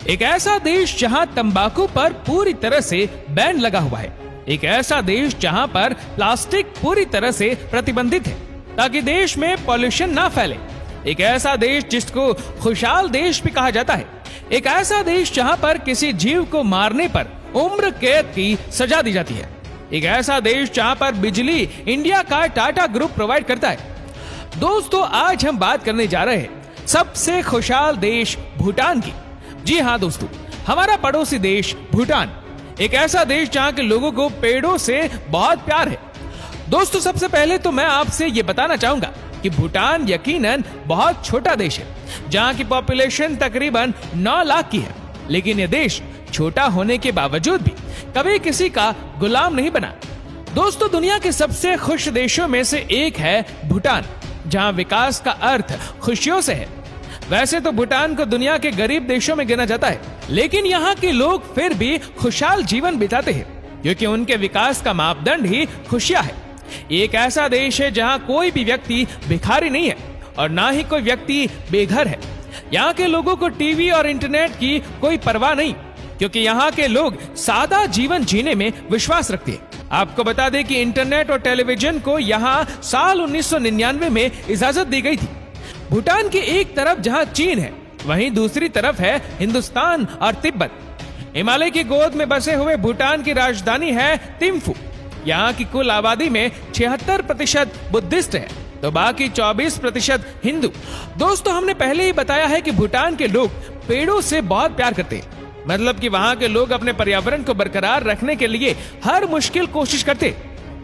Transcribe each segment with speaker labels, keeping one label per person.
Speaker 1: एक ऐसा देश जहां तंबाकू पर पूरी तरह से बैन लगा हुआ है। एक ऐसा देश जहां पर प्लास्टिक पूरी तरह से प्रतिबंधित है ताकि देश में पॉल्यूशन ना फैले। एक ऐसा देश जिसको खुशहाल देश भी कहा जाता है। एक ऐसा देश जहां पर किसी जीव को मारने पर उम्र कैद की सजा दी जाती है। एक ऐसा देश जहां पर बिजली इंडिया का टाटा ग्रुप प्रोवाइड करता है। दोस्तों, आज हम बात करने जा रहे हैं सबसे खुशहाल देश भूटान की। जी हाँ दोस्तों, हमारा पड़ोसी देश भूटान, एक ऐसा देश जहां के लोगों को पेड़ों से बहुत प्यार है। दोस्तों, सबसे पहले तो मैं आपसे ये बताना चाहूंगा कि भूटान यकीनन बहुत छोटा देश है, जहां की पॉपुलेशन तकरीबन 9 लाख की है। लेकिन यह देश छोटा होने के बावजूद भी कभी किसी का गुलाम नहीं बना। दोस्तों, दुनिया के सबसे खुश देशों में से एक है भूटान, जहां विकास का अर्थ खुशियों से है। वैसे तो भूटान को दुनिया के गरीब देशों में गिना जाता है, लेकिन यहाँ के लोग फिर भी खुशहाल जीवन बिताते हैं क्योंकि उनके विकास का मापदंड ही खुशियां है। एक ऐसा देश है जहाँ कोई भी व्यक्ति भिखारी नहीं है और ना ही कोई व्यक्ति बेघर है। यहाँ के लोगों को टीवी और इंटरनेट की कोई परवाह नहीं, क्योंकि यहाँ के लोग सादा जीवन जीने में विश्वास रखते हैं। आपको बता दें कि इंटरनेट और टेलीविजन को यहाँ साल 1999 में इजाजत दी गई थी। भूटान की एक तरफ जहाँ चीन है, वहीं दूसरी तरफ है हिंदुस्तान और तिब्बत। हिमालय की गोद में बसे हुए भूटान की राजधानी है थिम्फू। यहाँ की कुल आबादी में 76% बुद्धिस्ट है, तो बाकी 24% हिंदू। दोस्तों, हमने पहले ही बताया है कि भूटान के लोग पेड़ों से बहुत प्यार करते हैं। मतलब कि वहाँ के लोग अपने पर्यावरण को बरकरार रखने के लिए हर मुश्किल कोशिश करते।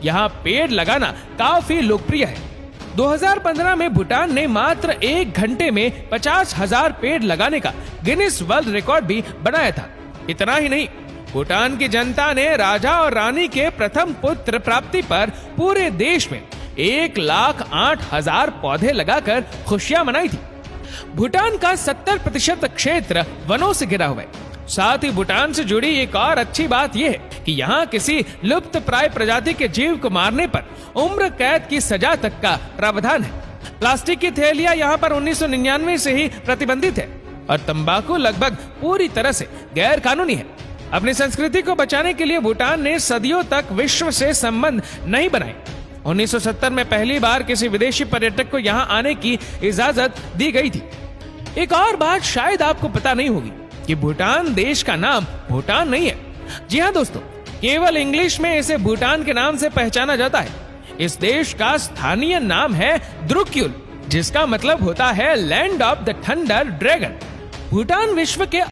Speaker 1: यहाँ पेड़ लगाना काफी लोकप्रिय है। 2015 में भूटान ने मात्र 1 घंटे में 50,000 पेड़ लगाने का गिनीज वर्ल्ड रिकॉर्ड भी बनाया था। इतना ही नहीं, भूटान की जनता ने राजा और रानी के प्रथम पुत्र प्राप्ति पर पूरे देश में 1,08,000 पौधे लगाकर खुशियां मनाई थी। भूटान का 70% क्षेत्र वनों से घिरा हुआ है। साथ ही भूटान से जुड़ी एक और अच्छी बात यह है कि यहाँ किसी लुप्त प्राय प्रजाति के जीव को मारने पर उम्र कैद की सजा तक का प्रावधान है। प्लास्टिक की थैलियां यहाँ पर 1999 से ही प्रतिबंधित है और तंबाकू लगभग पूरी तरह से गैर कानूनी है। अपनी संस्कृति को बचाने के लिए भूटान ने सदियों तक विश्व से संबंध नहीं बनाए। 1970 में पहली बार किसी विदेशी पर्यटक को यहाँ आने की इजाजत दी गई थी। एक और बात शायद आपको पता नहीं होगी कि भूटान देश का नाम भूटान नहीं है। जी हाँ दोस्तों, केवल इंग्लिश में इसे भूटान के नाम से पहचाना जाता है। इस देश का स्थानीय नाम है द्रुक्युल, जिसका मतलब होता है land of the thunder dragon. Bhutan विश्व के